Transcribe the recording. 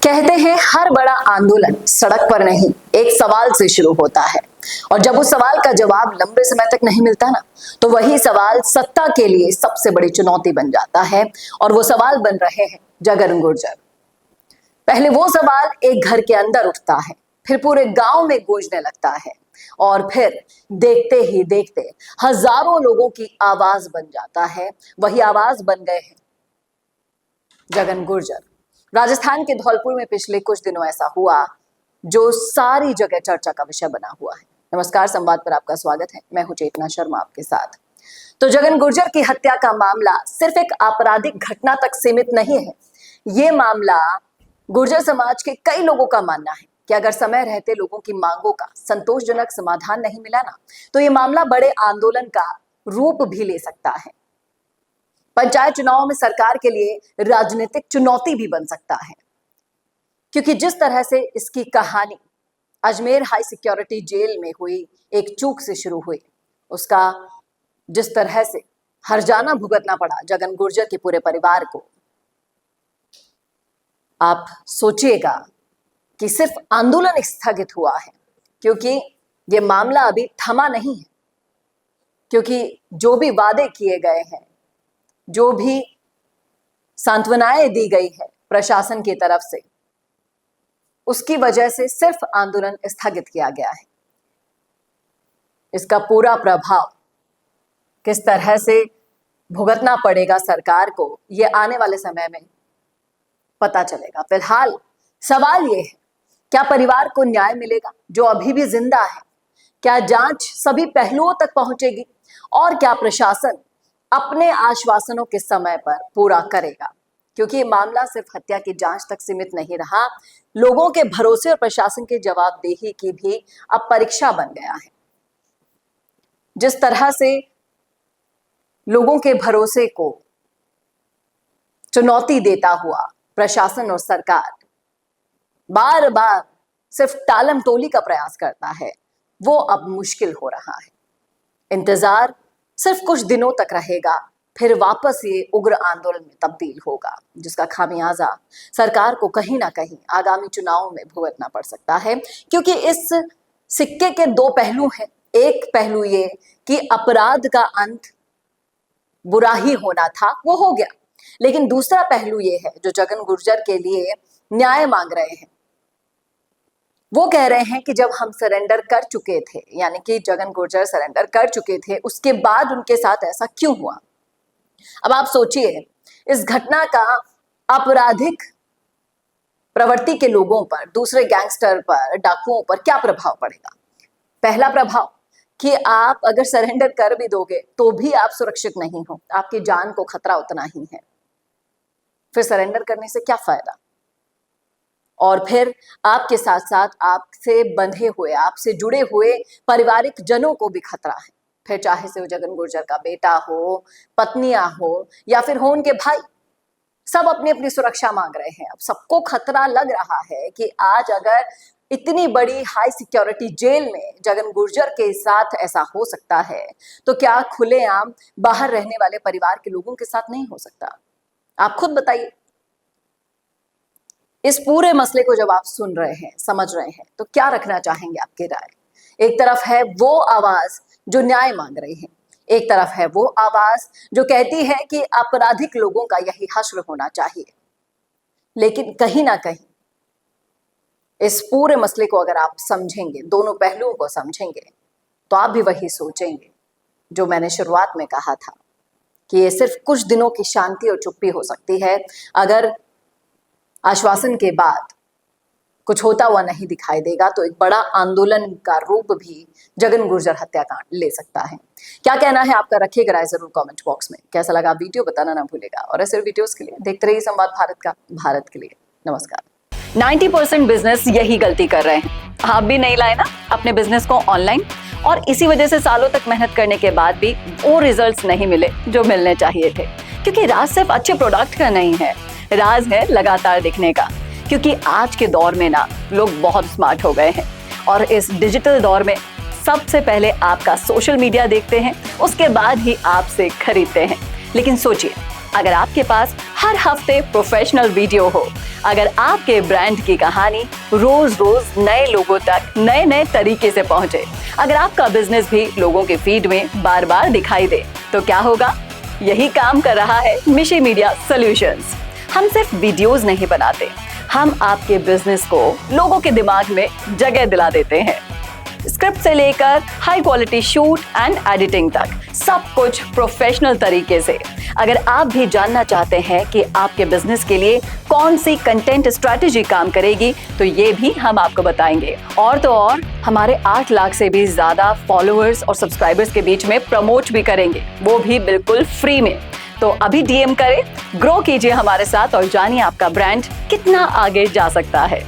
कहते हैं हर बड़ा आंदोलन सड़क पर नहीं एक सवाल से शुरू होता है और जब उस सवाल का जवाब लंबे समय तक नहीं मिलता ना तो वही सवाल सत्ता के लिए सबसे बड़ी चुनौती बन जाता है। और वो सवाल बन रहे हैं जगन गुर्जर। पहले वो सवाल एक घर के अंदर उठता है, फिर पूरे गांव में गूंजने लगता है और फिर देखते ही देखते हजारों लोगों की आवाज बन जाता है। वही आवाज बन गए हैं जगन गुर्जर। राजस्थान के धौलपुर में पिछले कुछ दिनों ऐसा हुआ जो सारी जगह चर्चा का विषय बना हुआ है। नमस्कार, संवाद पर आपका स्वागत है। मैं हूं चेतना शर्मा आपके साथ। तो जगन गुर्जर की हत्या का मामला सिर्फ एक आपराधिक घटना तक सीमित नहीं है। ये मामला गुर्जर समाज के कई लोगों का मानना है कि अगर समय रहते लोगों की मांगों का संतोषजनक समाधान नहीं मिला ना तो ये मामला बड़े आंदोलन का रूप भी ले सकता है। पंचायत चुनावों में सरकार के लिए राजनीतिक चुनौती भी बन सकता है, क्योंकि जिस तरह से इसकी कहानी अजमेर हाई सिक्योरिटी जेल में हुई एक चूक से शुरू हुई, उसका जिस तरह से हर्जाना भुगतना पड़ा जगन गुर्जर के पूरे परिवार को, आप सोचिएगा कि सिर्फ आंदोलन स्थगित हुआ है क्योंकि यह मामला अभी थमा नहीं है। क्योंकि जो भी वादे किए गए हैं, जो भी सांत्वनाएं दी गई है प्रशासन की तरफ से, उसकी वजह से सिर्फ आंदोलन स्थगित किया गया है। इसका पूरा प्रभाव किस तरह से भुगतना पड़ेगा सरकार को, ये आने वाले समय में पता चलेगा। फिलहाल सवाल ये है, क्या परिवार को न्याय मिलेगा जो अभी भी जिंदा है? क्या जांच सभी पहलुओं तक पहुंचेगी? और क्या प्रशासन अपने आश्वासनों के समय पर पूरा करेगा? क्योंकि ये मामला सिर्फ हत्या की जांच तक सीमित नहीं रहा, लोगों के भरोसे और प्रशासन की जवाबदेही की भी अब परीक्षा बन गया है। जिस तरह से लोगों के भरोसे को चुनौती देता हुआ प्रशासन और सरकार बार बार सिर्फ टालम टोली का प्रयास करता है, वो अब मुश्किल हो रहा है। इंतजार सिर्फ कुछ दिनों तक रहेगा, फिर वापस ये उग्र आंदोलन में तब्दील होगा, जिसका खामियाजा सरकार को कहीं ना कहीं आगामी चुनावों में भुगतना पड़ सकता है। क्योंकि इस सिक्के के दो पहलू हैं। एक पहलू ये कि अपराध का अंत बुरा ही होना था, वो हो गया, लेकिन दूसरा पहलू ये है जो जगन गुर्जर के लिए न्याय मांग रहे हैं। वो कह रहे हैं कि जब हम सरेंडर कर चुके थे, यानी कि जगन गुर्जर सरेंडर कर चुके थे, उसके बाद उनके साथ ऐसा क्यों हुआ? अब आप सोचिए, इस घटना का आपराधिक प्रवृत्ति के लोगों पर, दूसरे गैंगस्टर पर, डाकुओं पर क्या प्रभाव पड़ेगा? पहला प्रभाव कि आप अगर सरेंडर कर भी दोगे तो भी आप सुरक्षित नहीं हो, आपकी जान को खतरा उतना ही है। फिर सरेंडर करने से क्या फायदा? और फिर आपके साथ साथ आपसे बंधे हुए, आपसे जुड़े हुए पारिवारिक जनों को भी खतरा है। फिर चाहे से वो जगन गुर्जर का बेटा हो, पत्नियां हो या फिर हो उनके भाई, सब अपनी अपनी सुरक्षा मांग रहे हैं। अब सबको खतरा लग रहा है कि आज अगर इतनी बड़ी हाई सिक्योरिटी जेल में जगन गुर्जर के साथ ऐसा हो सकता है तो क्या खुलेआम बाहर रहने वाले परिवार के लोगों के साथ नहीं हो सकता? आप खुद बताइए। इस पूरे मसले को जब आप सुन रहे हैं, समझ रहे हैं, तो क्या रखना चाहेंगे आपकी राय? एक तरफ है वो आवाज जो न्याय मांग रही है, एक तरफ है वो आवाज जो कहती है कि आपराधिक लोगों का यही हश्र होना चाहिए। लेकिन कहीं ना कहीं इस पूरे मसले को अगर आप समझेंगे, दोनों पहलुओं को समझेंगे, तो आप भी वही सोचेंगे जो मैंने शुरुआत में कहा था कि ये सिर्फ कुछ दिनों की शांति और चुप्पी हो सकती है अगर आश्वासन के बाद कुछ होता हुआ नहीं दिखाई देगा तो एक बड़ा आंदोलन का रूप भी जगन गुर्जर हत्याकांड ले सकता है। क्या कहना है आपका? रखिएगा राय जरूर कमेंट बॉक्स में। कैसा लगा वीडियो बताना ना भूलेगा और ऐसे वीडियोस के लिए देखते रहिए संवाद भारत का, भारत के लिए। नमस्कार। 90% बिजनेस यही गलती कर रहे हैं। आप भी नहीं लाए ना अपने बिजनेस को ऑनलाइन, और इसी वजह से सालों तक मेहनत करने के बाद भी वो रिजल्ट्स नहीं मिले जो मिलने चाहिए थे। क्योंकि राज सिर्फ अच्छे प्रोडक्ट का नहीं है, राज है लगातार दिखने का। क्योंकि आज के दौर में ना लोग बहुत स्मार्ट हो गए हैं और इस डिजिटल दौर में सबसे पहले आपका सोशल मीडिया देखते हैं, उसके बाद ही आपसे खरीदते हैं। लेकिन सोचिए, अगर आपके पास हर हफ्ते प्रोफेशनल वीडियो हो, अगर आपके ब्रांड की कहानी रोज रोज नए लोगों तक नए नए तरीके से पहुंचे, अगर आपका बिजनेस भी लोगों के फीड में बार बार दिखाई दे, तो क्या होगा? यही काम कर रहा है मिशी मीडिया सॉल्यूशंस। हम सिर्फ वीडियोस नहीं बनाते, हम आपके बिजनेस को लोगों के दिमाग में जगह दिला देते हैं। स्क्रिप्ट से लेकर high quality shoot and editing तक सब कुछ प्रोफेशनल तरीके से। अगर आप भी जानना चाहते हैं कि आपके बिजनेस के लिए कौन सी कंटेंट स्ट्रैटेजी काम करेगी, तो ये भी हम आपको बताएंगे। और तो और हमारे 8 लाख से भी ज्यादा फॉलोअर्स और सब्सक्राइबर्स के बीच में प्रमोट भी करेंगे, वो भी बिल्कुल फ्री में। तो अभी डीएम करें, ग्रो कीजिए हमारे साथ और जानिए आपका ब्रांड कितना आगे जा सकता है।